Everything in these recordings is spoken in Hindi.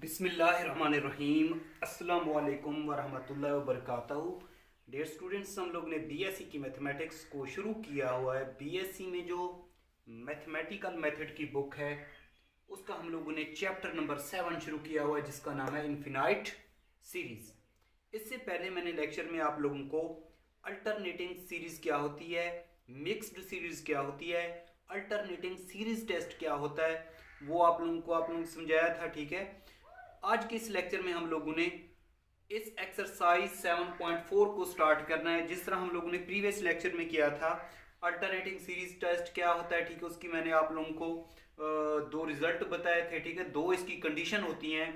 बिस्मिल्लाहिर्रहमानिर्रहीम अस्सलाम वालेकुम वरहमतुल्लाहि वबरकातुहू। डियर स्टूडेंट्स, हम लोग ने बीएससी की मैथमेटिक्स को शुरू किया हुआ है। बीएससी में जो मैथमेटिकल मेथड की बुक है उसका हम लोगों ने चैप्टर नंबर 7 शुरू किया हुआ है जिसका नाम है इनफिनाइट सीरीज। इससे पहले मैंने लेक्चर में आप लोगों को अल्टरनेटिंग सीरीज क्या होती है, मिक्स्ड सीरीज क्या होती है, अल्टरनेटिंग सीरीज टेस्ट क्या होता है वो आप लोगों को समझाया था। ठीक है, आज के इस लेक्चर में हम लोगों ने इस एक्सरसाइज 7.4 को स्टार्ट करना है। जिस तरह हम लोगों ने प्रीवियस लेक्चर में किया था अल्टरनेटिंग सीरीज टेस्ट क्या होता है, ठीक है, उसकी मैंने आप लोगों को दो रिजल्ट बताए थे। ठीक है, दो इसकी कंडीशन होती हैं,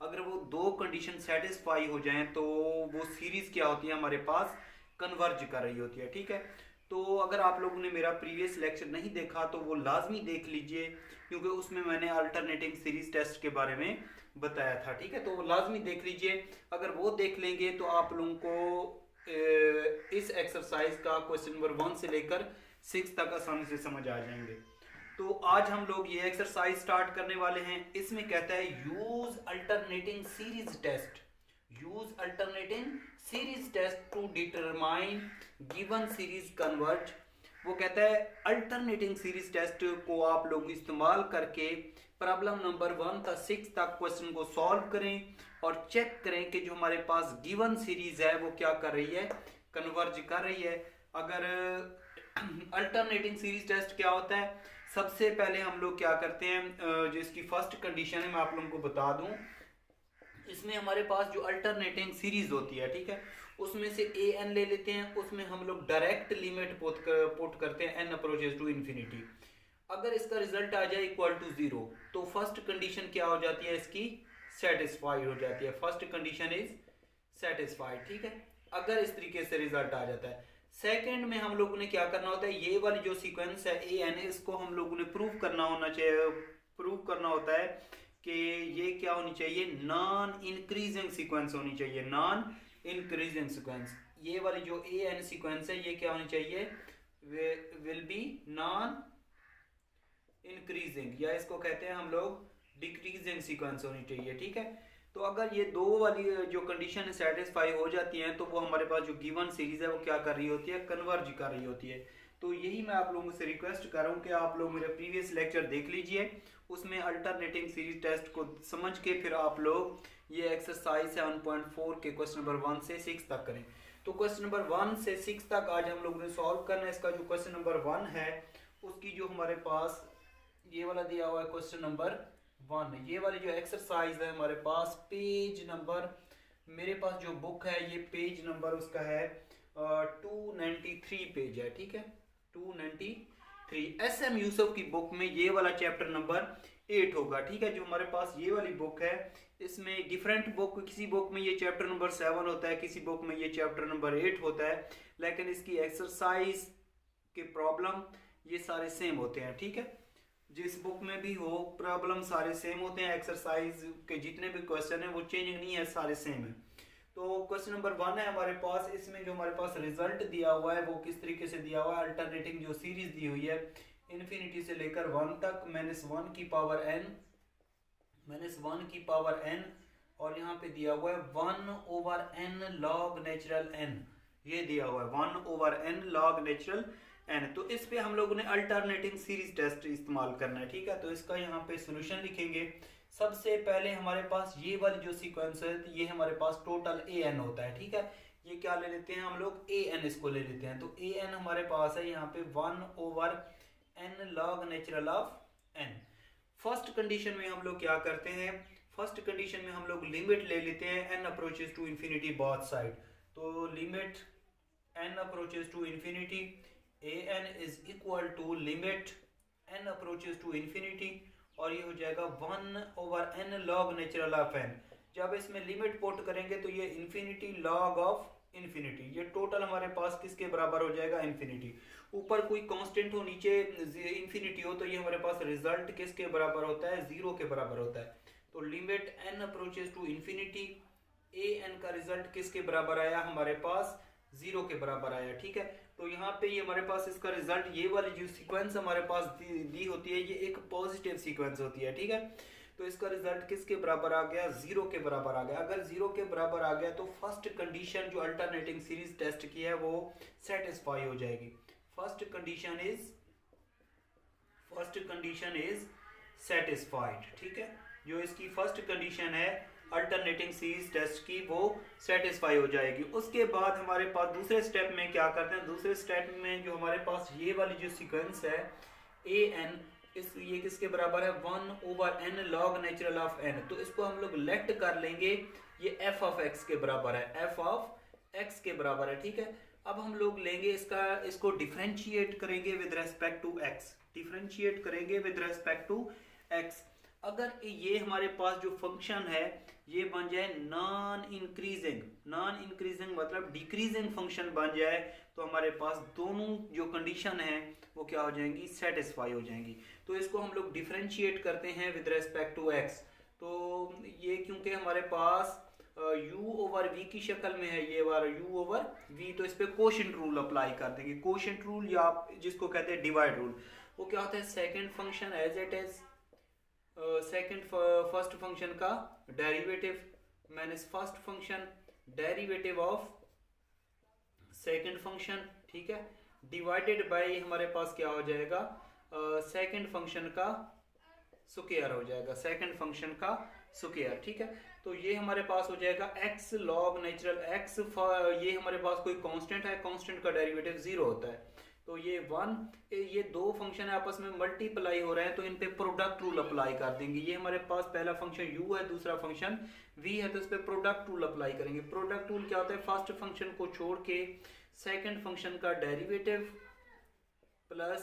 अगर वो दो कंडीशन सेटिस्फाई हो जाएं तो वो सीरीज क्या होती है, हमारे पास कन्वर्ज कर रही होती है। ठीक है, तो अगर आप लोगों ने मेरा प्रीवियस लेक्चर नहीं देखा तो वो लाजमी देख लीजिए क्योंकि उसमें मैंने अल्टरनेटिंग सीरीज टेस्ट के बारे में बताया था। ठीक है, तो वो लाजमी देख लीजिए। अगर वो देख लेंगे तो आप लोगों को इस एक्सरसाइज का क्वेश्चन नंबर 1 से लेकर 6 तक आसानी से समझ आ जाएंगे। तो आज हम लोग ये एक्सरसाइज स्टार्ट करने वाले हैं। इसमें कहता है use alternating series test, use alternating series test to determine given series converge. वो कहता है अल्टरनेटिंग सीरीज टेस्ट को आप लोग इस्तेमाल करके प्रॉब्लम नंबर 1 से 6 तक क्वेश्चन को सॉल्व करें और चेक करें कि जो हमारे पास गिवन सीरीज है वो क्या कर रही है, कन्वर्ज कर रही है। अगर अल्टरनेटिंग सीरीज टेस्ट क्या होता है, सबसे पहले हम लोग क्या करते हैं, जो इसकी फर्स्ट कंडीशन है मैं आप लोगों को बता दूं। इसमें हमारे पास जो अल्टरनेटिंग सीरीज होती है, ठीक है, उसमें से ए एन ले लेते हैं, उसमें हम लोग डायरेक्ट लिमिट पुट करते हैं एन अप्रोचेस टू इन्फिनिटी। अगर इसका रिजल्ट आ जाए इक्वल टू 0 तो फर्स्ट कंडीशन क्या हो जाती है, इसकी सेटिस्फाइड हो जाती है। First condition is satisfied. ठीक है, अगर इस तरीके से रिजल्ट आ जाता है। सेकंड में हम लोगों ने क्या करना होता है, ये वाली जो सीक्वेंस है ए एन, इसको हम लोगों ने प्रूव करना होता है कि ये क्या होनी चाहिए, नॉन इंक्रीजिंग सीक्वेंस होनी चाहिए, नॉन इंक्रीजिंग सीक्वेंस। ये वाली जो ए एन सीक्वेंस है ये क्या होनी चाहिए, विल बी नॉन इंक्रीजिंग, या इसको कहते हैं हम लोग डिक्रीजिंग सीक्वेंस होनी चाहिए। ठीक है, तो अगर ये दो वाली जो कंडीशन सेटिस्फाई हो जाती हैं तो वो हमारे पास जो गिवन सीरीज है वो क्या कर रही होती है, कन्वर्ज कर रही होती है। तो यही मैं आप लोगों से रिक्वेस्ट कर रहा हूँ कि आप लोग मेरे प्रीवियस लेक्चर देख लीजिए, उसमें अल्टरनेटिंग सीरीज टेस्ट को समझ के फिर आप लोग ये एक्सरसाइज 7.4 के क्वेश्चन नंबर 1 से 6 तक करें। तो क्वेश्चन नंबर 1 से 6 तक आज हम लोगों ने सॉल्व करना है। इसका जो क्वेश्चन नंबर 1 है उसकी जो हमारे पास ये वाला दिया हुआ है क्वेश्चन नंबर 1, ये वाली जो एक्सरसाइज है हमारे पास पेज नंबर, मेरे पास जो बुक है ये पेज नंबर उसका है 293 पेज है। ठीक है, 293 एस एम यूसुफ की बुक में ये वाला चैप्टर नंबर 8 होगा। ठीक है, जो हमारे पास ये वाली बुक है इसमें डिफरेंट बुक, किसी बुक में ये चैप्टर नंबर 7 होता है, किसी बुक में ये चैप्टर नंबर 8 होता है, लेकिन इसकी एक्सरसाइज के प्रॉब्लम ये सारे सेम होते हैं। ठीक है, जिस बुक में भी हो प्रॉब्लम सारे सेम होते हैं, एक्सरसाइज के जितने भी क्वेश्चन है वो चेंजिंग नहीं है, सारे सेम है। तो क्वेश्चन नंबर 1 है हमारे पास, इसमें जो हमारे पास रिजल्ट दिया हुआ है वो किस तरीके से दिया हुआ है, अल्टरनेटिंग जो सीरीज दी हुई है इन्फिनिटी से लेकर 1 तक, -1 की पावर n और यहाँ पे दिया हुआ है 1/n log नेचुरल n, ये दिया हुआ है 1/n log नेचुरल n। तो इस पे हम लोगों ने अल्टरनेटिंग सीरीज टेस्ट इस्तेमाल करना है। ठीक है, तो इसका यहाँ पे सॉल्यूशन लिखेंगे। सबसे पहले हमारे पास ये वाली जो सीक्वेंस है ये हमारे पास टोटल ए एन होता है। ठीक है, ये क्या ले लेते हैं हम लोग, ए एन इसको ले लेते हैं। तो ए एन हमारे पास है यहाँ पे 1/n log natural of n। First condition में हम लोग क्या करते हैं, फर्स्ट कंडीशन में हम लोग लिमिट ले लेते हैं n approaches to infinity both side. तो limit n approaches to infinity an is equal to limit n approaches to infinity और ये हो जाएगा 1/n log natural of n। जब इसमें लिमिट पुट करेंगे तो ये इंफिनिटी log ऑफ इंफिनिटी, ये टोटल हमारे पास किसके बराबर हो जाएगा, इंफिनिटी। ऊपर कोई कांस्टेंट हो नीचे इंफिनिटी हो तो ये हमारे पास रिजल्ट किसके बराबर होता है, 0 के बराबर होता है। तो limit n approaches to infinity an का रिजल्ट किसके बराबर आया, हमारे पास 0 के बराबर आया। ठीक है, तो यहाँ पे ये हमारे पास इसका रिजल्ट, ये वाली जो सीक्वेंस हमारे पास दी होती है ये एक पॉजिटिव सीक्वेंस होती है। ठीक है, तो इसका रिजल्ट किसके बराबर आ गया, 0 के बराबर आ गया। अगर 0 के बराबर आ गया तो फर्स्ट कंडीशन जो अल्टरनेटिंग सीरीज टेस्ट की है वो सेटिस्फाई हो जाएगी। फर्स्ट कंडीशन इज सेटिस्फाइड, ठीक है। जो इसकी फर्स्ट कंडीशन है अल्टरनेटिंग सीरीज टेस्ट की वो सेटिस्फाई हो जाएगी। उसके बाद हमारे पास दूसरे स्टेप में क्या करते हैं, दूसरे स्टेप में जो हमारे पास ये वाली जो सीक्वेंस है ए एन, ये किसके बराबर है, 1/n log natural of n। तो इसको हम लोग लेट कर लेंगे, ये f ऑफ x के बराबर है, f ऑफ x के बराबर है, ठीक है। अब हम लोग लेंगे इसको डिफरेंशिएट करेंगे with respect to x, differentiate करेंगे विद रेस्पेक्ट टू x। अगर ये हमारे पास जो फंक्शन है ये बन जाए नॉन इंक्रीजिंग मतलब डिक्रीजिंग फंक्शन बन जाए, तो हमारे पास दोनों जो कंडीशन है वो क्या हो जाएंगी, सेटिस्फाई हो जाएंगी। तो इसको हम लोग डिफरेंशिएट करते हैं विद रेस्पेक्ट टू x। तो ये क्योंकि हमारे पास u ओवर v की शक्ल में है, ये वाला u ओवर v, तो इस पे कोशेंट रूल अप्लाई कर देंगे। कोशेंट रूल या आप जिसको कहते हैं डिवाइड रूल, वो क्या होता है, second function as it is first function का derivative minus first function derivative of second function, ठीक है, डिवाइडेड बाय हमारे पास क्या हो जाएगा, सेकंड फंक्शन का स्क्वायर हो जाएगा, सेकंड फंक्शन का स्क्वायर, ठीक है। तो ये हमारे पास हो जाएगा x log नेचुरल x, ये हमारे पास कोई कांस्टेंट है, कांस्टेंट का डेरिवेटिव 0 होता है, तो ये 1, ये दो फंक्शन है आपस में मल्टीप्लाई हो रहे हैं, तो इन पे प्रोडक्ट रूल अप्लाई कर देंगे। ये हमारे पास पहला फंक्शन u है, दूसरा फंक्शन v है, तो इस पे प्रोडक्ट रूल अप्लाई करेंगे। प्रोडक्ट रूल क्या होता है, फर्स्ट फंक्शन को छोड़ के सेकंड फंक्शन का डेरिवेटिव प्लस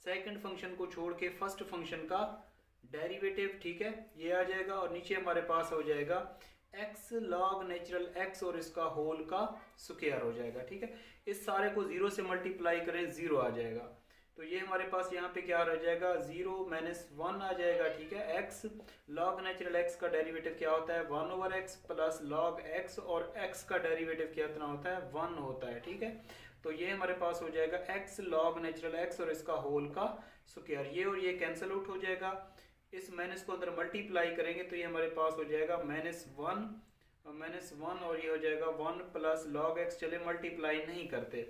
सेकंड फंक्शन को छोड़ के फर्स्ट फंक्शन का डेरिवेटिव, ठीक है, ये आ जाएगा। और नीचे हमारे पास हो जाएगा x log नेचुरल x और इसका होल का स्क्वायर हो जाएगा, ठीक है। इस सारे को 0 से मल्टीप्लाई करें, 0 आ जाएगा। तो ये हमारे पास यहाँ पे क्या रह जाएगा, 0 - 1 आ जाएगा, ठीक है। x log नेचुरल x का डेरिवेटिव क्या होता है, 1/x प्लस log x, और x का डेरिवेटिव कितना होता है, 1 होता है, ठीक है। तो ये हमारे पास हो जाएगा x log नेचुरल x और इसका होल का स्क्वायर, ये और ये कैंसिल आउट हो जाएगा। इस माइनस को अंदर मल्टीप्लाई करेंगे तो ये हमारे पास हो जाएगा -1 और ये हो जाएगा 1 प्लस log x, चले मल्टीप्लाई नहीं करते,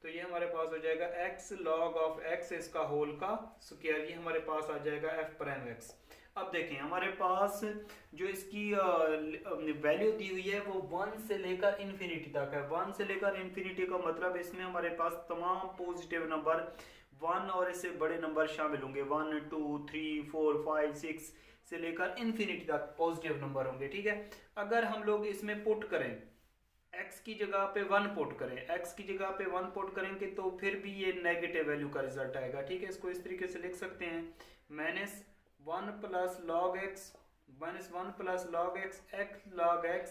तो ये हमारे पास हो जाएगा x log ऑफ x इसका होल का स्क्वायर, ये हमारे पास आ जाएगा f प्राइम x। अब देखें हमारे पास जो इसकी वैल्यू दी हुई है वो 1 से लेकर इन्फिनिटी तक है। 1 से लेकर इन्फिनिटी का मतलब इसमें हमारे पास तमाम पॉजिटिव नंबर 1 और इससे बड़े नंबर शामिल होंगे, 1 2 3 4 5 6 से लेकर इन्फिनिटी तक पॉजिटिव नंबर होंगे, ठीक है। अगर हम लोग इसमें पुट करें x की जगह पे 1 पुट करें, x की जगह पे 1 पुट करेंगे तो फिर भी ये नेगेटिव वैल्यू का रिजल्ट आएगा, ठीक है। इसको इस तरीके से लिख सकते हैं, -1 plus log x x log x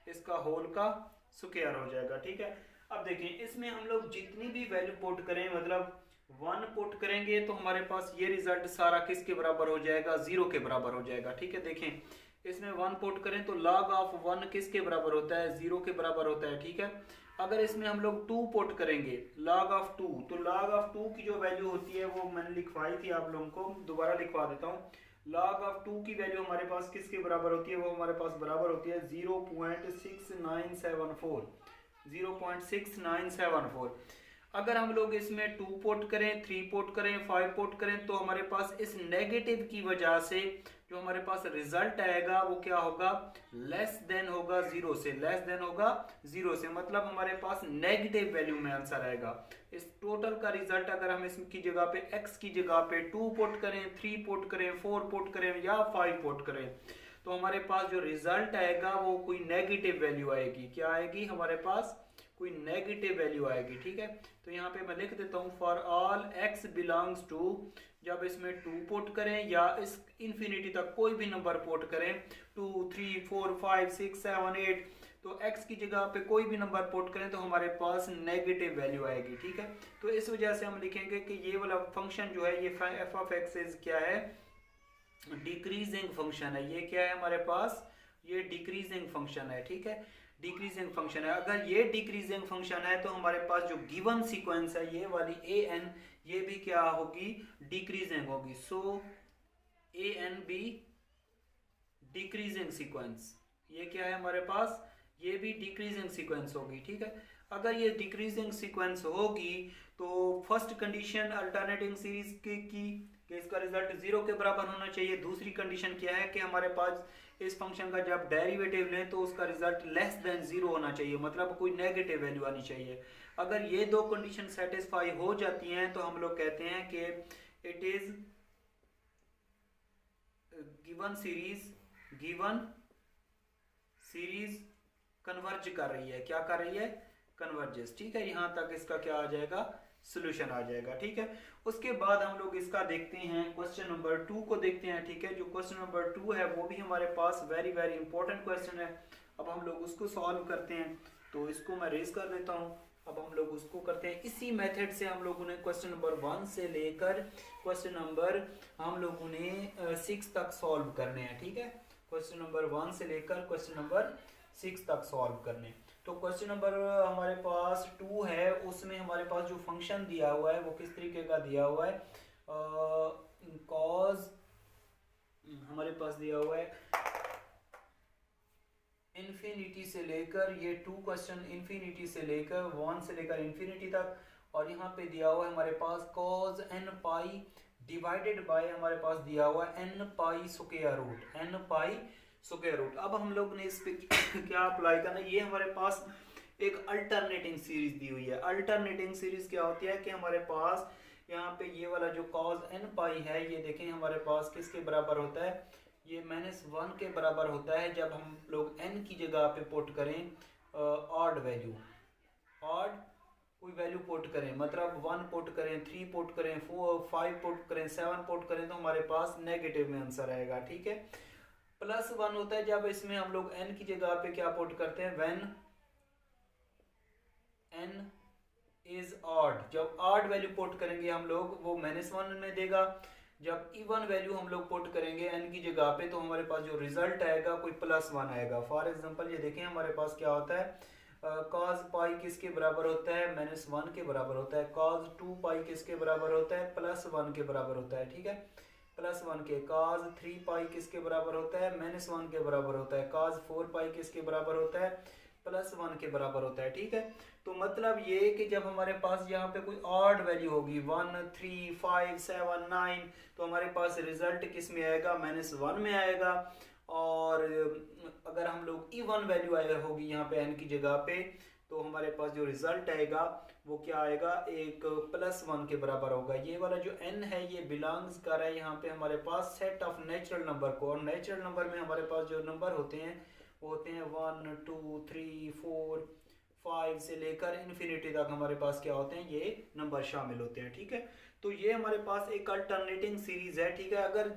इसका होल का स्क्वायर हो जाएगा, ठीक है। अब देखिए इसमें हम लोग जितनी भी वैल्यू पुट करें, मतलब 1 पुट करेंगे तो हमारे पास ये रिजल्ट सारा किसके बराबर हो जाएगा, 0 के बराबर हो जाएगा, ठीक है। देखें इसमें 1 पुट करें तो log ऑफ 1 किसके बराबर होता है, 0 के बराबर होता है, ठीक है। अगर इसमें हम लोग 2 पुट करेंगे log ऑफ 2, तो log ऑफ 2 की जो वैल्यू होती है वो मैंने लिखवाई थी आप लोगों को, दोबारा लिखवा देता हूँ। log ऑफ 2 की वैल्यू हमारे पास किसके बराबर होती है, वो हमारे पास बराबर होती है 0.6974। अगर हम लोग इसमें 2 पुट करें, 3 पुट करें, 5 पुट करें तो हमारे पास इस नेगेटिव की वजह से जो हमारे पास रिजल्ट आएगा वो क्या होगा, लेस देन होगा 0 से, लेस देन होगा 0 से, मतलब हमारे पास नेगेटिव वैल्यू में आंसर आएगा। इस टोटल का रिजल्ट अगर हम इसकी जगह पे x की जगह पे 2 पुट करें, 3 पुट करें, 4 पुट करें या 5 पुट करें तो हमारे पास जो रिजल्ट आएगा वो कोई नेगेटिव वैल्यू आएगी। क्या आएगी, हमारे पास कोई नेगेटिव वैल्यू आएगी, ठीक है। तो यहाँ पे मैं लिख देता हूँ for all x belongs to, जब इसमें 2 पुट करें या इस इन्फिनिटी तक कोई भी नंबर पुट करें 2 3 4 5 6 7 8, तो x की जगह पे कोई भी नंबर पुट करें तो हमारे पास नेगेटिव वैल्यू आएगी, ठीक है। तो इस वजह से हम लिखेंगे कि ये वाला फंक्शन जो है ये f ऑफ x इज क्या है, डिक्रीजिंग फंक्शन है। ये क्या है हमारे पास, ये डिक्रीजिंग फंक्शन है, ठीक है, डिक्रीजिंग फंक्शन है। अगर ये डिक्रीजिंग फंक्शन है तो हमारे पास जो गिवन सीक्वेंस है ये वाली an, ये भी क्या होगी, डिक्रीजिंग होगी। सो an भी डिक्रीजिंग सीक्वेंस, ये क्या है हमारे पास, ये भी डिक्रीजिंग सीक्वेंस होगी, ठीक है। अगर ये डिक्रीजिंग सीक्वेंस होगी तो फर्स्ट कंडीशन अल्टरनेटिंग सीरीज की कि इसका रिजल्ट 0 के बराबर होना चाहिए। दूसरी कंडीशन क्या है कि हमारे पास इस फंक्शन का जब डेरिवेटिव लें तो उसका रिजल्ट लेस देन 0 होना चाहिए, मतलब कोई नेगेटिव वैल्यू आनी चाहिए। अगर ये दो कंडीशन सेटिस्फाई हो जाती हैं तो हम लोग कहते हैं कि it is given series converge कर रही है, क्या कर रही है, कन्वर्जेस, ठीक है। यहां तक इसका क्या आ जाएगा, सोल्यूशन आ जाएगा, ठीक है। उसके बाद हम लोग इसका देखते हैं क्वेश्चन नंबर 2 को देखते हैं, ठीक है। जो क्वेश्चन नंबर 2 है वो भी हमारे पास वेरी वेरी इंपॉर्टेंट क्वेश्चन है। अब हम लोग उसको सॉल्व करते हैं, तो इसको मैं रेज कर देता हूँ। अब हम लोग उसको करते हैं इसी मेथड से। हम लोगों ने क्वेश्चन नंबर 1 से लेकर क्वेश्चन नंबर हम लोगों ने 6 तक सॉल्व करने हैं, ठीक है। क्वेश्चन नंबर 1 से लेकर क्वेश्चन नंबर 6 तक सॉल्व करने। तो क्वेश्चन नंबर हमारे पास 2 है, उसमें हमारे पास जो फंक्शन दिया हुआ है वो किस तरीके का दिया हुआ है, कॉज हमारे पास दिया हुआ है इन्फिनिटी से लेकर, ये 2 क्वेश्चन इन्फिनिटी से लेकर 1 से लेकर इन्फिनिटी तक, और यहाँ पे दिया हुआ है हमारे पास cos n pi divided by हमारे पास दिया हुआ है n पाई स्क्वायर रूट। अब हम लोग ने इस पे क्या अप्लाई करना है, ये हमारे पास एक अल्टरनेटिंग सीरीज दी हुई है। अल्टरनेटिंग सीरीज क्या होती है कि हमारे पास यहाँ पे ये वाला जो cos n पाई है, ये देखें हमारे पास किसके बराबर होता है, ये -1 के बराबर होता है जब हम लोग n की जगह पे पुट करें ऑड वैल्यू, ऑड कोई वैल्यू पुट करें, मतलब 1 पुट करें, 3 पुट करें, 4 5 पुट करें, 7 पुट करें, तो हमारे पास नेगेटिव में आंसर आएगा, ठीक है। +1 होता है जब इसमें हम लोग n की जगह पे क्या पुट करते हैं, व्हेन n इज ऑड, जब ऑड वैल्यू पुट करेंगे हम लोग वो -1 में देगा। जब इवन वैल्यू हम लोग पुट करेंगे n की जगह पे तो हमारे पास जो रिजल्ट आएगा कोई +1 आएगा। फॉर एग्जांपल ये देखें हमारे पास क्या होता है, cos पाई किसके बराबर होता है, -1 के बराबर होता है। cos 2 पाई किसके बराबर होता है, +1 के बराबर होता है, ठीक है, +1 के। cos 3 पाई किसके बराबर होता है, -1 के बराबर होता है। cos 4 पाई किसके बराबर होता है, +1 के बराबर होता है, ठीक है। तो मतलब ये कि जब हमारे पास यहाँ पे कोई ऑड वैल्यू होगी 1 3 5 7 9 तो हमारे पास रिजल्ट किस में आएगा, -1 में आएगा। और अगर हम लोग इवन वैल्यु आया होगी यहाँ पे n की जगह पे तो हमारे पास जो रिजल्ट आएगा वो क्या आएगा, एक +1 के बराबर होगा। ये वाला जो n है ये बिलोंग्स कर रहा है यहाँ पे हमारे पास सेट ऑफ नेचुरल नंबर को, और नेचुरल नंबर में हमारे पास जो नंबर होते हैं वो होते हैं 1 2 3 4 5 से लेकर इन्फिनिटी तक हमारे पास क्या होते हैं, ये नंबर शामिल होते हैं, ठीक है। तो ये हमारे पास एक अल्टरनेटिंग सीरीज है, ठीक है। अगर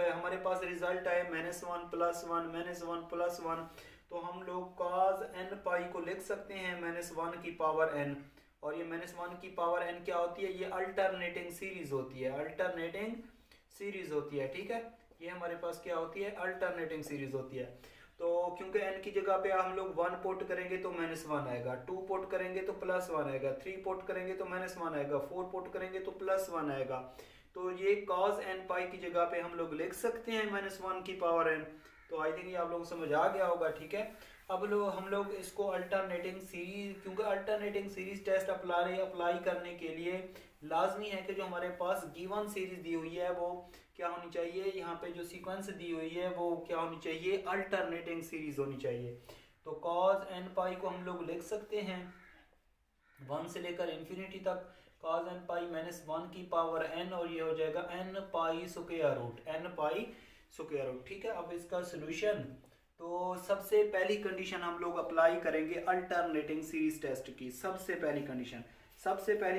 हमारे पास रिजल्ट आए -1 +1 -1 तो हम लोग cos n पाई को लिख सकते हैं -1 की पावर n, और ये -1 की पावर n क्या होती है, ये अल्टरनेटिंग सीरीज होती है, अल्टरनेटिंग सीरीज होती है, ठीक है। ये हमारे पास क्या होती है, अल्टरनेटिंग सीरीज होती है। तो क्योंकि n की जगह पे हम लोग 1 पुट करेंगे तो -1 आएगा, 2 पुट करेंगे तो +1 आएगा, 3 पुट करेंगे तो -1 आएगा, 4 पुट करेंगे तो +1 आएगा। तो ये cos n पाई की जगह पे हम लोग लिख सकते हैं -1 की पावर n। तो आई थिंक ये आप लोगों को समझ आ गया होगा, ठीक है। अब हम लोग इसको अल्टरनेटिंग सीरीज, क्योंकि अल्टरनेटिंग सीरीज टेस्ट अप्लाई करने के लिए लाजमी है कि जो हमारे पास गिवन सीरीज दी हुई है वो क्या होनी चाहिए, यहाँ पे जो सीक्वेंस दी हुई है वो क्या होनी चाहिए, अल्टरनेटिंग सीरीज होनी चाहिए। तो cos n पाई को हम लोग लिख सकते हैं 1 से लेकर इन्फिनिटी तक cos n पाई -1 की पावर n, और ये हो जाएगा n पाई स्क्वायर रूट, ठीक है। अब इसका सोल्यूशन, तो सबसे पहली कंडीशन हम लोग अप्लाई करेंगे अल्टरनेटिंग सीरीज टेस्ट की। सबसे पहली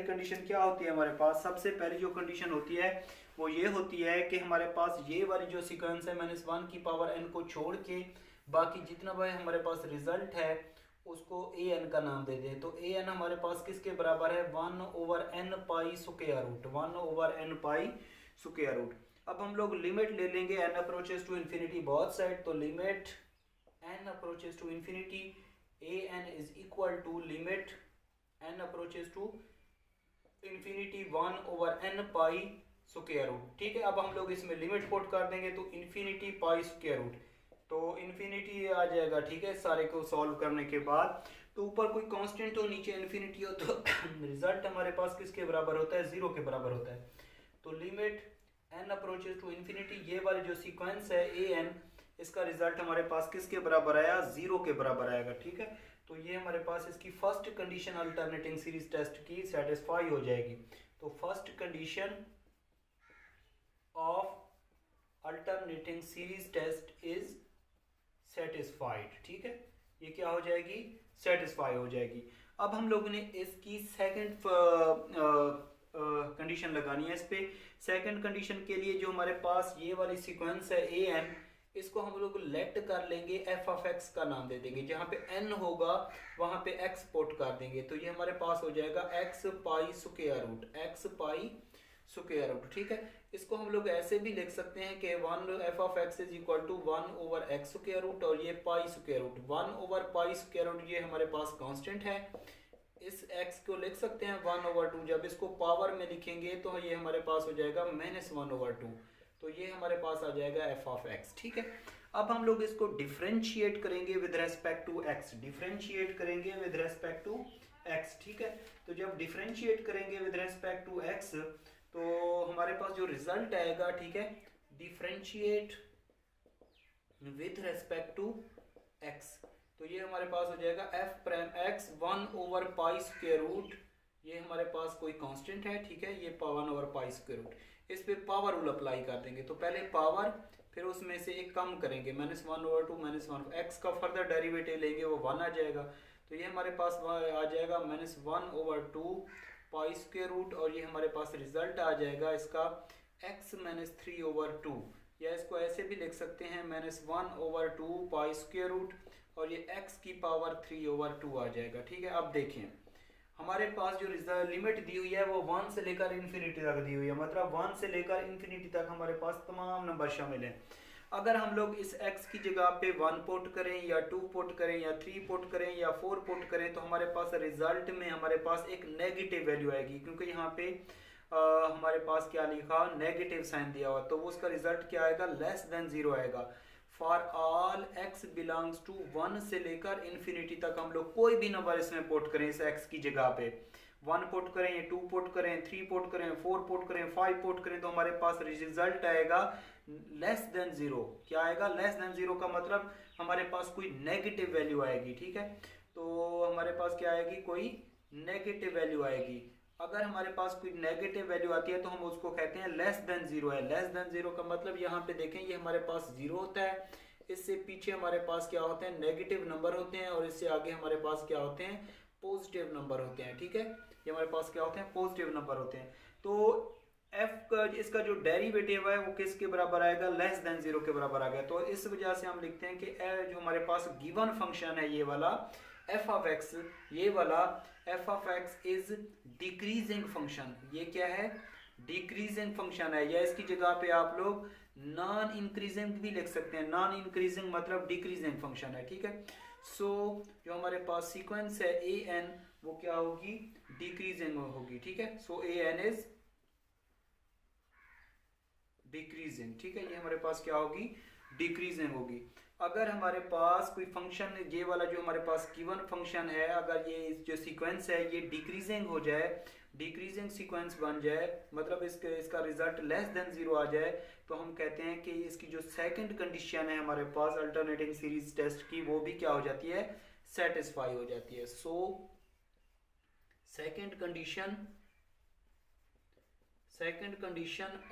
कंडीशन क्या होती है हमारे पास, सबसे पहली जो कंडीशन होती है वो ये होती है कि हमारे पास ये वाली जो सीक्वेंस है -1 की पावर n को छोड़ के बाकी जितना भाई हमारे पास रिजल्ट है उसको an का नाम दे दें। तो an हमारे पास किसके बराबर है, 1/n pi square root, 1/n pi square root. अब हम लोग लिमिट ले लेंगे n approaches to infinity both side, तो limit n approaches to infinity an is equal to limit n approaches to infinity 1/n pi square root, ठीक है। अब हम लोग इसमें लिमिट पुट कर देंगे तो इन्फिनिटी पाई स्क्वायर रूट, तो इन्फिनिटी आ जाएगा, ठीक है, सारे को सॉल्व करने के बाद। तो ऊपर कोई कांस्टेंट हो, नीचे इन्फिनिटी हो, तो रिजल्ट हमारे पास किसके बराबर होता है, 0 के बराबर होता है। तो limit n approaches to infinity, ये वाले जो सीक्वेंस है ए एन, इसका रिजल्ट हमारे पास किसके बराबर आया, 0 के बराबर आएगा, ठीक है। तो ये हमारे पास इसकी first condition alternating series test की सेटिस्फाई हो जाएगी। तो first condition of alternating series test is satisfied, ठीक है, ये क्या हो जाएगी, सेटिस्फाई हो जाएगी। अब हम लोगों ने इसकी सेकंड कंडीशन लगानी है इस पे। सेकंड कंडीशन के लिए जो हमारे पास ये वाली सीक्वेंस है ए एन, इसको हम लोग लेट कर लेंगे, एफ ऑफ एक्स का नाम दे देंगे, जहाँ पे एन होगा वहाँ पे एक्स पुट कर देंगे। तो ये हमारे पास हो जाएगा x pi square root, x pi square root, ठीक है। इसको हम लोग ऐसे भी लिख सकते हैं कि 1 f of x is equal to 1 over x square root, और ये pi square root, 1 over pi square root, ये हमारे पास कांस्टेंट है। इस x को लिख सकते हैं 1 ओवर 2, जब इसको पावर में लिखेंगे तो ये हमारे पास हो जाएगा -1 ओवर 2, तो ये हमारे पास आ जाएगा f ऑफ x, ठीक है। अब हम लोग इसको डिफरेंशिएट करेंगे with respect to x, differentiate करेंगे विद रेस्पेक्ट टू x, ठीक है। तो जब डिफरेंशिएट करेंगे विद रेस्पेक्ट टू x, तो हमारे पास जो रिजल्ट आएगा, ठीक है, differentiate with respect to x, तो ये हमारे पास हो जाएगा f prime x 1 over pi square root, ये हमारे पास कोई कांस्टेंट है, ठीक है, ये 1 ओवर पाई स्क्वायर रूट, इस पे पावर रूल अप्लाई कर देंगे। तो पहले पावर, फिर उसमें से एक कम करेंगे, -1 ओवर 2 -1, x का फर्दर डेरिवेटिव लेंगे, वो 1 आ जाएगा। तो ये हमारे पास आ जाएगा -1 ओवर 2 पाई स्क्वायर रूट, और ये हमारे पास रिजल्ट आ जाएगा इसका x -3 ओवर 2, या इसको ऐसे भी लिख सकते हैं -1 ओवर 2 पाई स्क्वायर रूट, और ये x की पावर 3 ओवर 2 आ जाएगा, ठीक है। अब देखें हमारे पास जो लिमिट दी हुई है वो 1 से लेकर इन्फिनिटी तक दी हुई है, मतलब 1 से लेकर इन्फिनिटी तक हमारे पास तमाम नंबर शामिल हैं। अगर हम लोग इस x की जगह पे 1 पुट करें, या 2 पुट करें, या 3 पुट करें, या 4 पुट करें, तो हमारे पास रिजल्ट में हमारे पास एक नेगेटिव वैल्यू आएगी, क्योंकि यहाँ पे हमारे पास क्या लिखा, नेगेटिव साइन दिया हुआ, तो वो उसका रिजल्ट क्या आएगा, <0 आएगा। For all x belongs to 1 से लेकर इन्फिनिटी तक हम लोग कोई भी नंबर इसमें पुट करें, इस x की जगह पे 1 पुट करें, 2 पुट करें, 3 पुट करें, 4 पुट करें, 5 पुट करें, तो हमारे पास रिजल्ट आएगा <0। क्या आएगा, <0 का मतलब हमारे पास कोई नेगेटिव वैल्यू आएगी, ठीक है। तो हमारे पास क्या आएगी, कोई नेगेटिव वैल्यू आएगी। अगर हमारे पास कोई नेगेटिव वैल्यू आती है तो हम उसको कहते हैं <0 है। <0 का मतलब यहाँ पे देखें, ये हमारे पास 0 होता है, इससे पीछे हमारे पास क्या होते हैं, नेगेटिव नंबर होते हैं, और इससे आगे हमारे पास क्या होते हैं, पॉजिटिव नंबर होते हैं, ठीक है। ये हमारे पास क्या होते हैं, पॉजिटिव नंबर होते हैं। तो f का इसका जो डेरिवेटिव है वो किसके बराबर आएगा, <0 के बराबर आ गया। तो इस वजह से हम लिखते हैं कि जो हमारे पास गिवन फंक्शन है, ये वाला f ऑफ x, ये वाला f of x is decreasing function. ये क्या है, डिक्रीजिंग फंक्शन है, या इसकी जगह पे आप लोग नॉन इंक्रीजिंग भी लिख सकते हैं। नॉन इंक्रीजिंग मतलब डिक्रीजिंग फंक्शन है, ठीक है। सो जो हमारे पास सीक्वेंस है ए एन, वो क्या होगी, डिक्रीजिंग होगी, ठीक है। सो ए एन इज डिक्रीजिंग, ठीक है, ये हमारे पास क्या होगी, डिक्रीजिंग होगी। अगर हमारे पास कोई फंक्शन, ये वाला जो हमारे पास गिवन फंक्शन है, अगर ये जो सीक्वेंस है ये डिक्रीजिंग हो जाए, डिक्रीजिंग सीक्वेंस बन जाए, मतलब इसका रिजल्ट <0 आ जाए, तो हम कहते हैं कि इसकी जो सेकंड कंडीशन है हमारे पास अल्टरनेटिंग सीरीज टेस्ट की, वो भी क्या हो जाती है, सेटिस्फाई हो जाती है। So second condition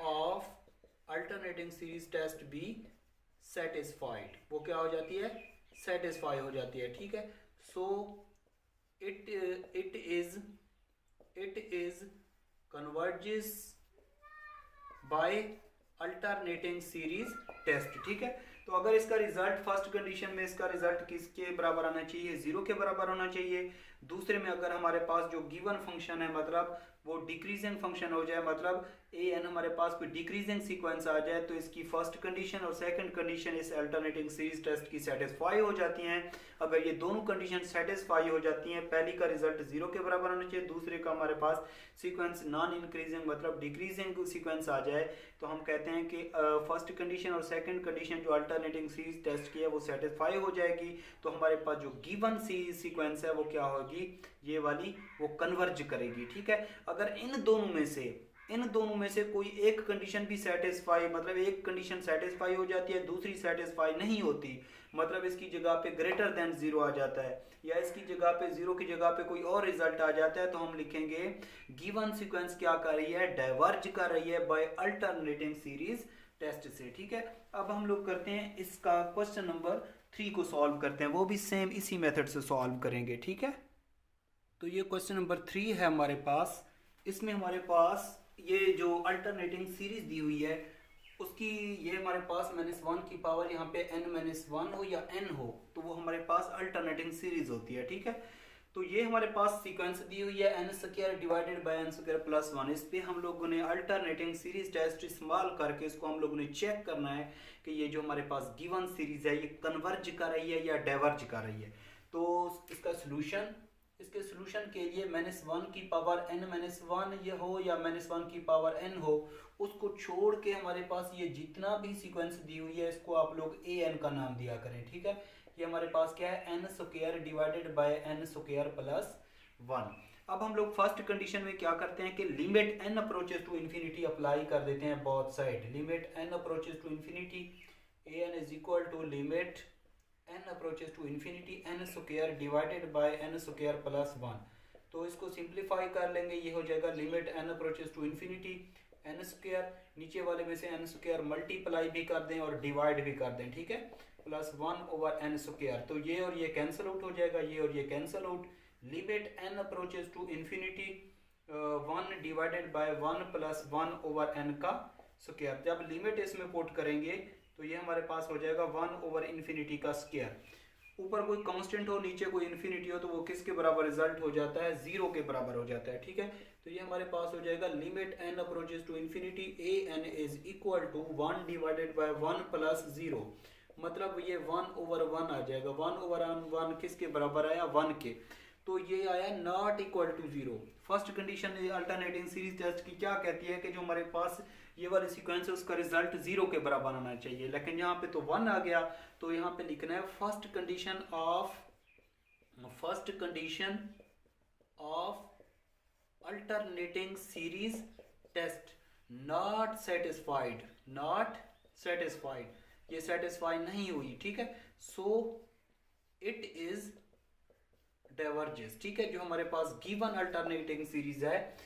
of alternating series test be satisfied, वो क्या हो जाती है, सेटिस्फाई हो जाती है, ठीक है। So it is converges by alternating series test, ठीक है। तो अगर इसका रिजल्ट फर्स्ट कंडीशन में इसका रिजल्ट किसके बराबर आना चाहिए, 0 के बराबर होना चाहिए। दूसरे में अगर हमारे पास जो गिवन फंक्शन है, मतलब वो डिक्रीजिंग फंक्शन हो जाए, मतलब ए एन हमारे पास कोई डिक्रीजिंग सीक्वेंस आ जाए, तो इसकी फर्स्ट कंडीशन और सेकंड कंडीशन इस अल्टरनेटिंग सीरीज टेस्ट की सेटिस्फाई हो जाती हैं। अगर ये दोनों कंडीशन सेटिस्फाई हो जाती हैं, पहली का रिजल्ट 0 के बराबर होना चाहिए, दूसरे का हमारे पास सीक्वेंस नॉन इंक्रीजिंग मतलब डिक्रीजिंग सीक्वेंस आ जाए, तो हम कहते हैं कि फर्स्ट कंडीशन और सेकंड कंडीशन जो अल्टरनेटिंग सीरीज टेस्ट की है वो सेटिस्फाई हो जाएगी, तो हमारे पास जो गिवन सीक्वेंस है वो क्या होगी, ये वाली वो कन्वर्ज करेगी। ठीक है, अगर इन दोनों में से कोई एक कंडीशन भी सेटिस्फाई, मतलब एक कंडीशन सेटिस्फाई हो जाती है, दूसरी सेटिस्फाई नहीं होती, मतलब इसकी जगह पे ग्रेटर देन 0 आ जाता है, या इसकी जगह पे 0 की जगह पे कोई और रिजल्ट आ जाता है, तो हम लिखेंगे गिवन सीक्वेंस क्या कर रही है, डाइवर्ज कर रही है बाय अल्टरनेटिंग सीरीज टेस्ट से। ठीक है, अब हम लोग करते हैं इसका क्वेश्चन नंबर 3 को सॉल्व करते हैं, वो भी सेम इसी मेथड से सॉल्व करेंगे। ठीक है, तो ये क्वेश्चन नंबर 3 है हमारे पास। इसमें हमारे पास ये जो अल्टरनेटिंग सीरीज दी हुई है उसकी, ये हमारे पास -1 की पावर यहाँ पे n-1 हो या n हो, तो वो हमारे पास अल्टरनेटिंग सीरीज होती है। ठीक है, तो ये हमारे पास सीक्वेंस दी हुई है n² divided by n² plus 1। इस पे हम लोगों ने अल्टरनेटिंग सीरीज टेस्ट इस्तेमाल करके इसको हम लोगों ने चेक करना है कि ये जो हमारे पास गिवन सीरीज है ये कन्वर्ज कर रही है या डाइवर्ज कर रही है। तो इसका सोल्यूशन, इसके सोल्यूशन के लिए -1 की पावर n-1 ये हो या -1 की पावर n हो, उसको छोड़ के हमारे पास ये जितना भी सीक्वेंस दी हुई है इसको आप लोग an का नाम दिया करें। ठीक है, ये हमारे पास क्या है, n² divided by n² plus 1। अब हम लोग फर्स्ट कंडीशन में क्या करते हैं कि limit n approaches to infinity apply कर देते हैं both side. Limit n approaches to infinity an is equal to limit n approaches to infinity n² divided by n² plus 1। तो इसको सिंप्लीफाई कर लेंगे, ये हो जाएगा limit n approaches to infinity n², नीचे वाले में से n² मल्टीप्लाई भी कर दें और डिवाइड भी कर दें। ठीक है, प्लस 1 ओवर n², तो ये और ये कैंसिल आउट हो जाएगा, ये और ये cancel out. Limit n approaches to infinity 1 divided by 1 plus 1 over n का स्क्वायर। जब लिमिट इसमें पुट करेंगे तो ये हमारे पास हो जाएगा 1 ओवर इन्फिनिटी का स्क्वायर। ऊपर कोई कांस्टेंट हो, नीचे कोई इन्फिनिटी हो, तो वो किसके बराबर रिजल्ट हो जाता है, 0 के बराबर हो जाता है। ठीक है, तो ये हमारे पास हो जाएगा limit n approaches to infinity an is equal to 1 divided by 1 plus 0, मतलब ये 1 ओवर 1 आ जाएगा। 1 ओवर 1 किसके बराबर आया, 1 के, तो ये आया not equal to 0। First condition alternating series test की क्या कहती है कि जो हमारे पास ये वाले सीक्वेंस है उसका रिजल्ट 0 के बराबर आना चाहिए, लेकिन यहाँ पे तो 1 आ गया, तो यहाँ पे लिखना है first condition of alternating series test not satisfied, ये सेटिस्फाई नहीं हुई। ठीक है, सो इट इज डाइवर्जेस। ठीक है, जो हमारे पास गिवन अल्टरनेटिंग सीरीज है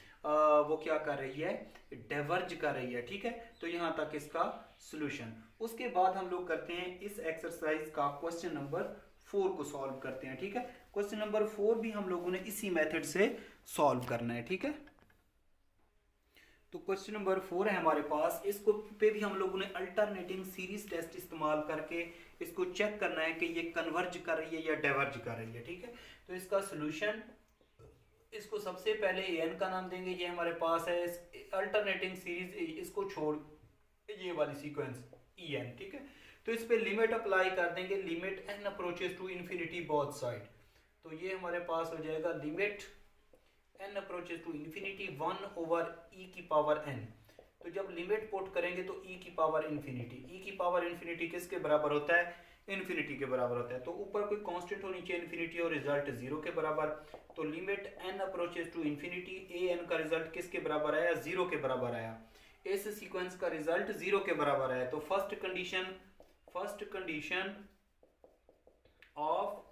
वो क्या कर रही है, डाइवर्ज कर रही है। ठीक है, तो यहां तक इसका सॉल्यूशन। उसके बाद हम लोग करते हैं इस एक्सरसाइज का क्वेश्चन नंबर 4 को सॉल्व करते हैं। ठीक है, क्वेश्चन नंबर 4 भी हम लोगों ने इसी मेथड से सॉल्व करना है। ठीक है, तो क्वेश्चन नंबर 4 है हमारे पास, इसको पे भी हम लोगों ने अल्टरनेटिंग सीरीज टेस्ट इस्तेमाल करके इसको चेक करना है कि ये कन्वर्ज कर रही है या डाइवर्ज कर रही है। ठीक है, तो इसका सॉल्यूशन, इसको सबसे पहले an का नाम देंगे, ये हमारे पास है अल्टरनेटिंग सीरीज, इसको छोड़ ये वाली सीक्वेंस en। ठीक है, तो इस पे लिमिट अप्लाई कर देंगे, limit n approaches to infinity both side, तो ये हमारे पास हो जाएगा limit n approaches to infinity 1 over e की पावर n। तो जब लिमिट पुट करेंगे तो e की पावर इन्फिनिटी किसके बराबर होता है, इन्फिनिटी के बराबर होता है। तो ऊपर कोई कांस्टेंट हो, नीचे इन्फिनिटी और रिजल्ट 0 के बराबर, तो limit n approaches to infinity an का रिजल्ट किसके बराबर आया, 0 के बराबर आया। इस सीक्वेंस का रिजल्ट 0 के बराबर आया, तो first condition of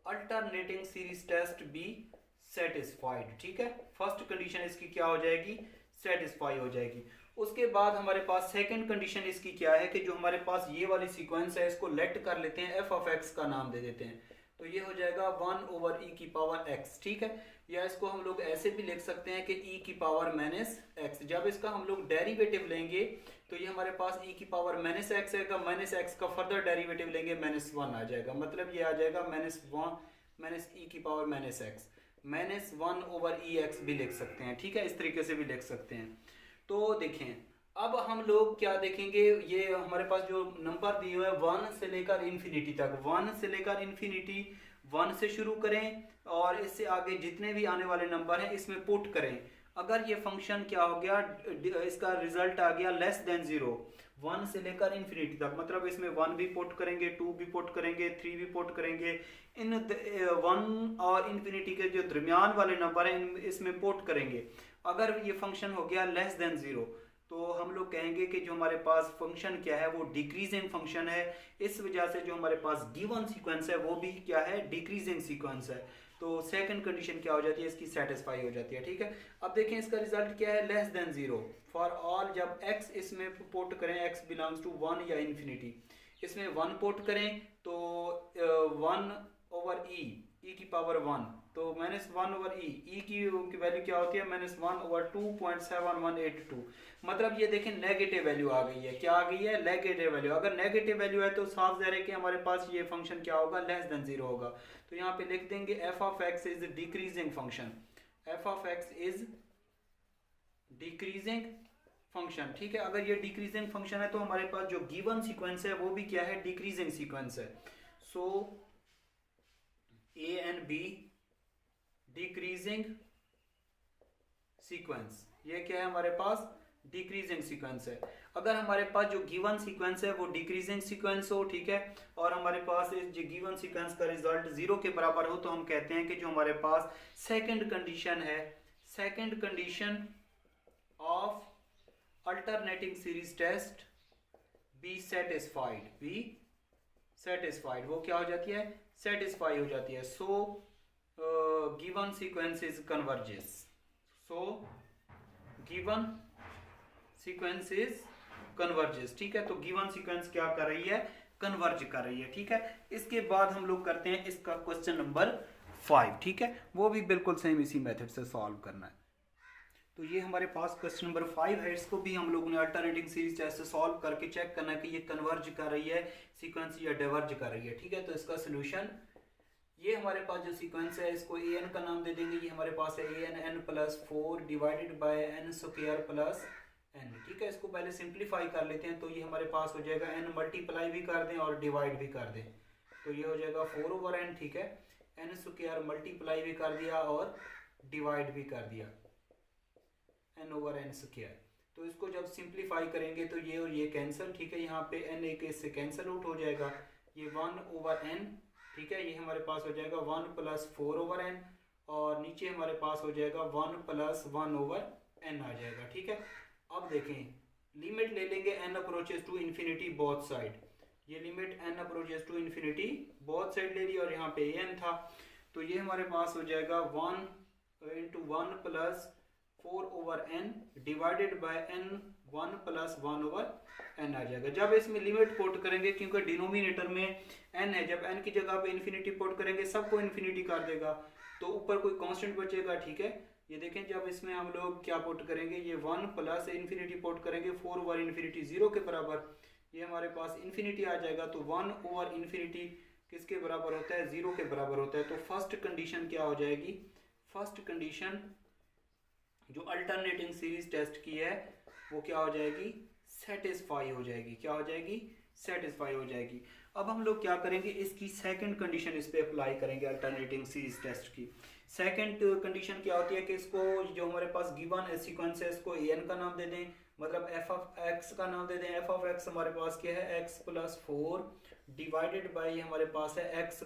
alternating series test be satisfied. ठीक है, फर्स्ट कंडीशन इसकी क्या हो जाएगी, सेटिस्फाई हो जाएगी। उसके बाद हमारे पास सेकंड कंडीशन इसकी क्या है कि जो हमारे पास ये वाली सीक्वेंस है इसको लेट कर लेते हैं, f ऑफ x का नाम दे देते हैं, तो ये हो जाएगा 1 ओवर e की पावर x। ठीक है, या इसको हम लोग ऐसे भी लिख सकते हैं कि e की पावर माइनस x। जब इसका हम लोग डेरिवेटिव लेंगे तो ये हमारे पास e की पावर माइनस x है, माइनस x का फर्दर डेरिवेटिव लेंगे -1 आ जाएगा, मतलब ये आ जाएगा -1 माइनस e की पावर माइनस x। -1/e(x) भी लिख सकते हैं, ठीक है, इस तरीके से भी लिख सकते हैं। तो देखें अब हम लोग क्या देखेंगे, ये हमारे पास जो नंबर दिए हुए हैं 1 से लेकर इन्फिनिटी तक, 1 से लेकर इन्फिनिटी 1 से शुरू करें और इससे आगे जितने भी आने वाले नंबर हैं इसमें पुट करें। अगर ये फंक्शन क्या हो गया, इसका रिजल्ट आ गया लेस देन 0, 1 से लेकर इन्फिनिटी तक, मतलब इसमें 1 भी पुट करेंगे, 2 भी पुट करेंगे, 3 भी पुट करेंगे, इन 1 और इन्फिनिटी के जो दरमियान वाले नंबर हैं इसमें पुट करेंगे। अगर ये फंक्शन हो गया लेस देन 0 तो हम लोग कहेंगे कि जो हमारे पास फंक्शन क्या है वो डिक्रीजिंग फंक्शन है। इस वजह से जो हमारे पास गिवन सीक्वेंस है वो भी क्या है, डिक्रीजिंग सीक्वेंस है। तो सेकंड कंडीशन क्या हो जाती है, इसकी सेटिस्फाई हो जाती है, ठीक है। अब देखें इसका रिजल्ट क्या है, लेस देन 0 फॉर ऑल, जब x इसमें पुट करें, x बिलोंग्स टू 1 या इन्फिनिटी, इसमें 1 पुट करें तो 1/e, e की पावर 1, तो -1/e, e की वैल्यू क्या होती है, -1/2.7182। मतलब ये देखें नेगेटिव वैल्यू आ गई है, क्या आ गई है, नेगेटिव वैल्यू। अगर नेगेटिव वैल्यू है तो साफ ज़ाहिर है कि हमारे पास ये फंक्शन क्या होगा, लेस देन 0 होगा। तो यहाँ पे लिख देंगे f(x) is decreasing function, f(x) is decreasing function, ठीक है। अगर ये डिक्रीजिंग फंक्शन है तो हमारे पास जो गिवन सीक्वेंस है वो भी क्या है, डिक्रीजिंग सीक्वेंस है। सो A and B decreasing sequence, ये क्या है हमारे पास, डिक्रीजिंग सीक्वेंस है। अगर हमारे पास जो गिवन सीक्वेंस है वो डिक्रीजिंग सीक्वेंस हो, ठीक है, और हमारे पास इस जो गिवन सीक्वेंस का रिजल्ट 0 के बराबर हो, तो हम कहते हैं कि जो हमारे पास सेकंड कंडीशन है, second condition of alternating series test be satisfied, वो क्या हो जाती है, सेटिस्फाई हो जाती है। So given sequence is converges, so given sequence is converges, ठीक है। तो गिवन सीक्वेंस क्या कर रही है, कन्वर्ज कर रही है, ठीक है। इसके बाद हम लोग करते हैं इसका क्वेश्चन नंबर 5, ठीक है, वो भी बिल्कुल सेम इसी मेथड से सॉल्व करना है। तो ये हमारे पास क्वेश्चन नंबर 5 है, इसको भी हम लोगों ने अल्टरनेटिंग सीरीज टेस्ट से सॉल्व करके चेक करना है कि ये कन्वर्ज कर रही है सीक्वेंस या डाइवर्ज कर रही है, ठीक है। तो इसका सोल्यूशन, ये हमारे पास जो सीक्वेंस है इसको an का नाम दे देंगे, ये हमारे पास है an+4 divided by n² plus n, ठीक है। इसको पहले सिंप्लीफाई कर लेते हैं, तो ये हमारे पास हो जाएगा n मल्टीप्लाई भी कर दें और डिवाइड भी कर दें, तो ये हो जाएगा 4/n, ठीक है। n² मल्टीप्लाई भी कर दिया और डिवाइड भी कर दिया, n/n²। तो इसको जब सिंप्लीफाई करेंगे तो ये और ये कैंसिल, ठीक है, यहाँ पे n एक इससे कैंसिल आउट हो जाएगा, ये 1/n, ठीक है, ये हमारे पास हो जाएगा 1 + 4/n, और नीचे हमारे पास हो जाएगा 1 + 1/n आ जाएगा, ठीक है। अब देखें लिमिट ले लेंगे n approaches to infinity both side, ये limit n approaches to infinity both side ले ली और यहाँ पे an था, तो ये हमारे पास हो जाएगा 1 × 1 + 4/n divided by n 1 + 1/n आ जाएगा। जब इसमें लिमिट पुट करेंगे, क्योंकि डिनोमिनेटर में n है, जब n की जगह पे इन्फिनिटी पुट करेंगे सबको इन्फिनिटी कर देगा, तो ऊपर कोई कांस्टेंट बचेगा, ठीक है। ये देखें जब इसमें हम लोग क्या पुट करेंगे, ये 1 + इन्फिनिटी पुट करेंगे 4/∞ 0 के बराबर, ये हमारे पास इन्फिनिटी आ जाएगा, तो 1/∞ किसके बराबर होता है, 0 के बराबर होता है। तो फर्स्ट कंडीशन क्या हो जाएगी, फर्स्ट कंडीशन जो अल्टरनेटिंग सीरीज टेस्ट की है वो क्या हो जाएगी, सेटिस्फाई हो जाएगी, क्या हो जाएगी, सेटिस्फाई हो जाएगी। अब हम लोग क्या करेंगे, इसकी सेकंड कंडीशन इस पे अप्लाई करेंगे अल्टरनेटिंग सीरीज टेस्ट की। सेकंड कंडीशन क्या होती है कि इसको जो हमारे पास गिवन सीक्वेंस है इसको an का नाम दे दें, मतलब f(x) का नाम दे दें। f(x) हमारे पास क्या है, x + 4 डिवाइडेड बाय हमारे पास है x² +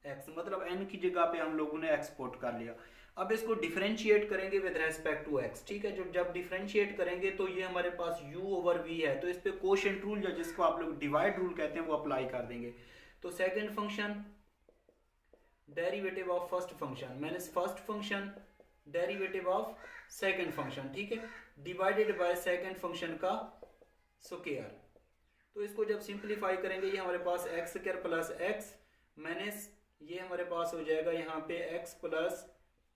x, मतलब n की जगह पे हम लोगों ने x पुट कर लिया। अब इसको डिफरेंशिएट करेंगे विद रेस्पेक्ट टू x, ठीक है। जब डिफरेंशिएट करेंगे तो ये हमारे पास u/v है, तो इस पे कोशेंट रूल या जिसको आप लोग डिवाइड रूल कहते हैं वो अप्लाई कर देंगे। तो second function derivative of first function minus first function derivative of second function, ठीक है, डिवाइडेड बाय सेकंड फंक्शन का स्क्वायर। तो इसको जब सिंप्लीफाई करेंगे ये हमारे पास x² + x माइनस ये हमारे पास हो जाएगा यहाँ पे x +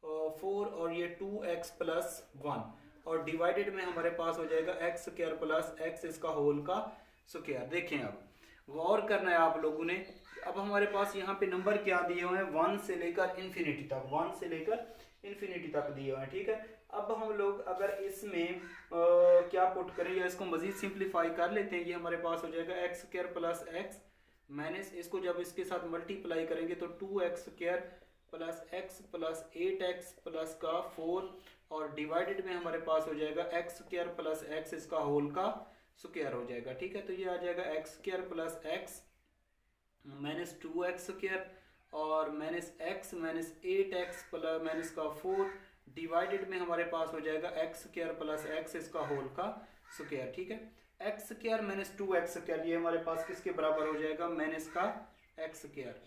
4 और ये 2x + 1 और डिवाइडेड में हमारे पास हो जाएगा x² + x इसका होल का स्क्वायर। देखें गौर करना है आप लोगों ने। अब हमारे पास यहाँ पे नंबर क्या दिए हुए हैं, 1 से लेकर इन्फिनिटी तक, 1 से लेकर इन्फिनिटी तक दिए हुए हैं, ठीक है। अब हम लोग अगर इसमें क्या पुट करें या इसको मजीद सिंप्लीफाई कर लेते हैं, ये हमारे पास हो जाएगा X square plus X minus, इसको जब इसके साथ मल्टीप्लाई करेंगे तो 2x square plus X plus 8x plus का 4 और डिवाइडेड में हमारे पास हो जाएगा एक्स स्क्वायर प्लस एक्स इसका होल का स्क्वायर हो जाएगा, ठीक है। तो ये आ जाएगा X square plus X minus 2x square और minus X minus 8x plus minus का 4 डिवाइडेड में हमारे पास हो जाएगा एक्स स्क्वायर प्लस एक्स इसका होल का स्क्वायर, ठीक है। X square minus 2x square ये हमारे पास किसके बराबर हो जाएगा, माइनस का एक्स स्क्वायर।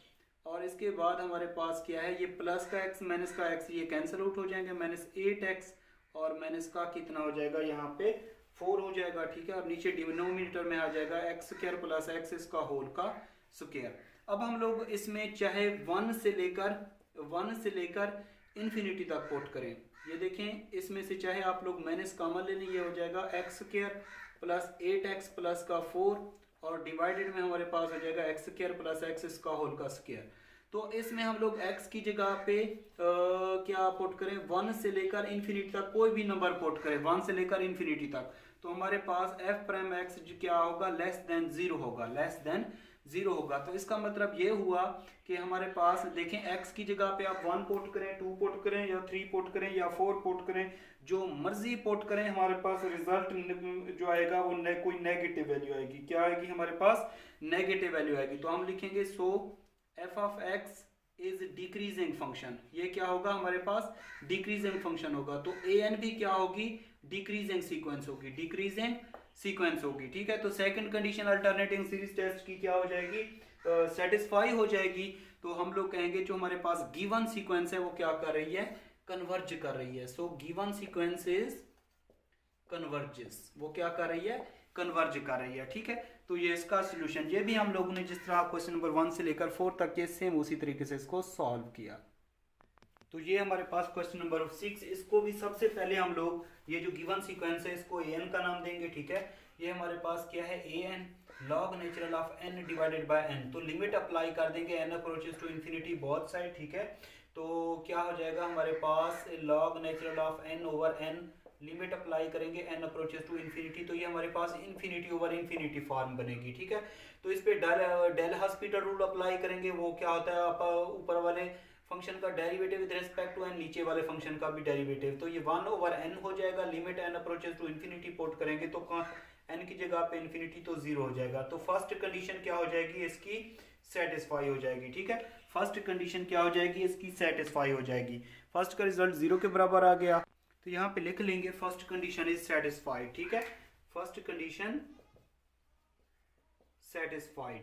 और इसके बाद हमारे पास क्या है, ये प्लस का एक्स माइनस का एक्स ये कैंसिल आउट हो जाएंगे, माइनस 8x और माइनस का कितना हो जाएगा यहाँ पे 4 हो जाएगा, ठीक है। और नीचे डिनोमिनेटर में आ जाएगा एक्स स्क्वायर प्लस एक्स इसका होल का स्क्वायर। अब हम लोग इसमें चाहे 1 से लेकर इन्फिनिटी तक पुट करें, ये देखें इसमें से चाहे आप लोग माइनस कॉमन ले लें, ये हो जाएगा X square plus 8x plus का 4 और डिवाइडेड में हमारे पास हो जाएगा एक्स स्क्वायर प्लस एक्स इसका होल का स्क्वायर। तो इसमें हम लोग x की जगह पे क्या पुट करें, 1 से लेकर इन्फिनिटी तक कोई भी नंबर पुट करें, 1 से लेकर इन्फिनिटी तक, तो हमारे पास f प्राइम x क्या होगा, लेस देन 0 होगा, लेस देन 0 होगा। तो इसका मतलब ये हुआ कि हमारे पास देखें x की जगह पे आप 1 पुट करें, 2 पुट करें या 3 पुट करें या 4 पुट करें, जो मर्जी पुट करें, हमारे पास रिजल्ट जो आएगा वो कोई नेगेटिव वैल्यू आएगी। क्या आएगी, हमारे पास नेगेटिव वैल्यू आएगी। तो हम लिखेंगे सो f of x is decreasing function, ये क्या होगा हमारे पास डिक्रीजिंग फंक्शन होगा। तो an भी क्या होगी, डिक्रीजिंग सीक्वेंस होगी, डिक्रीजिंग सीक्वेंस होगी, ठीक है। तो second condition alternating series test की क्या हो जाएगी, सेटिस्फाई हो जाएगी। तो हम लोग कहेंगे जो हमारे पास गिवन सीक्वेंस है वो क्या कर रही है, कन्वर्ज कर रही है। So given sequence is converges, वो क्या कर रही है, कन्वर्ज कर रही है, ठीक है। तो ये इसका सॉल्यूशन, ये भी हम लोगों ने जिस तरह क्वेश्चन नंबर 1 से लेकर 4 तक ये सेम उसी तरीके से इसको सॉल्व किया। तो ये हमारे पास क्वेश्चन नंबर 6, इसको भी सबसे पहले हम लोग ये जो गिवन सीक्वेंस है इसको an का नाम देंगे, ठीक है। ये हमारे पास क्या है, an log natural of n divided by n। तो लिमिट अप्लाई कर देंगे n approaches to infinity both side, ठीक है। तो क्या हो जाएगा हमारे पास log natural of n over n, limit apply करेंगे n अप्रोचेस टू इन्फिनिटी, तो ये हमारे पास इन्फिनिटी ओवर इन्फिनिटी फॉर्म बनेगी, ठीक है। तो इस पे डेल हॉस्पिटल रूल अप्लाई करेंगे, वो क्या होता है, आप ऊपर वाले फंक्शन का derivative with respect to n, नीचे वाले फंक्शन का भी डेरिवेटिव, तो ये 1 ओवर n हो जाएगा। Limit n approaches to infinity put करेंगे तो n की जगह पे इन्फिनिटी तो 0 हो जाएगा। तो फर्स्ट कंडीशन क्या हो जाएगी, इसकी सेटिस्फाई हो जाएगी, ठीक है। फर्स्ट कंडीशन क्या हो जाएगी, इसकी सेटिस्फाई हो जाएगी। फर्स्ट का रिजल्ट 0 के बराबर आ गया, तो यहाँ पे लिख लेंगे फर्स्ट कंडीशन इज सेटिस्फाइड, ठीक है। First condition satisfied.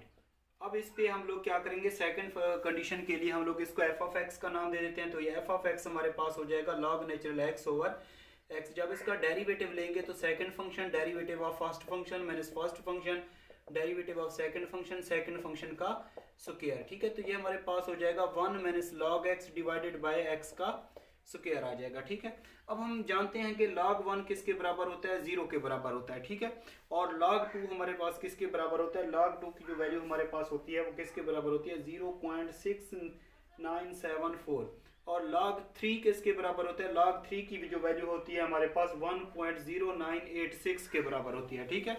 अब इस पे हम लोग क्या करेंगे, सेकंड कंडीशन के लिए हम लोग इसको f ऑफ x का नाम दे देते हैं। तो ये f ऑफ x हमारे पास हो जाएगा log natural x over x। जब इसका डेरिवेटिव लेंगे तो second function derivative of first function minus first function derivative of second function का स्क्वायर, ठीक है। तो ये हमारे पास हो जाएगा 1 minus log x divided by x का स्क्वायर आ जाएगा, ठीक है। अब हम जानते हैं कि log 1 किसके बराबर होता है, 0 के बराबर होता है, ठीक है। और log 2 हमारे पास किसके बराबर होता है, log 2 की जो वैल्यू हमारे पास होती है वो किसके बराबर होती है, 0.6974। और log 3 किसके बराबर होता है, log 3 की जो वैल्यू होती है हमारे पास 1.0986 के बराबर होती है, ठीक है।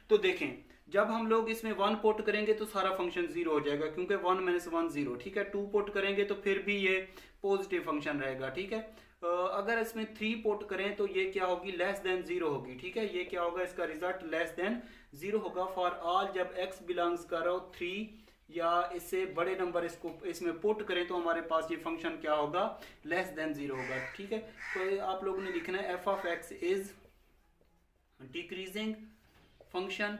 तो देखें जब हम लोग इसमें 1 पुट करेंगे तो सारा फंक्शन 0 हो जाएगा, क्योंकि 1 माइनस 1 0, ठीक है। 2 पुट करेंगे तो फिर भी ये पॉजिटिव फंक्शन रहेगा, ठीक है। अगर इसमें 3 पुट करें तो ये क्या होगी, लेस देन 0 होगी, ठीक है। ये क्या होगा, इसका रिजल्ट लेस देन 0 होगा फॉर ऑल जब x बिलोंग्स करो 3 या इससे बड़े नंबर इसको इसमें पुट करें तो हमारे पास ये फंक्शन क्या होगा, लेस देन 0 होगा, ठीक है। तो आप लोगों ने लिखना है f of x is decreasing function.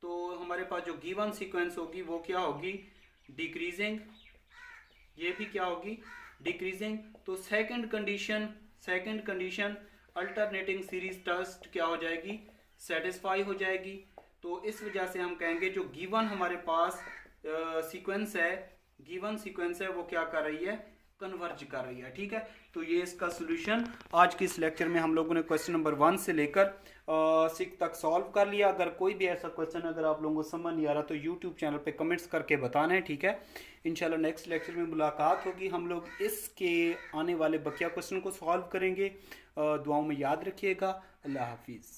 तो हमारे पास जो गिवन सीक्वेंस होगी वो क्या होगी, डिक्रीजिंग, ये भी क्या होगी, डिक्रीजिंग। तो second condition alternating series test क्या हो जाएगी, सेटिस्फाई हो जाएगी। तो इस वजह से हम कहेंगे जो गिवन हमारे पास सीक्वेंस है वो क्या कर रही है, कन्वर्ज कर रही है। ठीक है, तो ये इसका सोल्यूशन आज के इस लेक्चर में हम लोगों ने क्वेश्चन नंबर 1 से लेकर 6 तक सॉल्व कर लिया। अगर कोई भी ऐसा क्वेश्चन अगर आप लोगों को समझ नहीं आ रहा तो यूट्यूब चैनल पे कमेंट्स करके बताना है। ठीक है, इंशाल्लाह नेक्स्ट लेक्चर में मुलाकात होगी। हम लोग इसके आने वाले बकिया क्वेश्चन को सॉल्व करेंगे। दुआओं में याद रखिएगा। अल्लाह हाफिज़।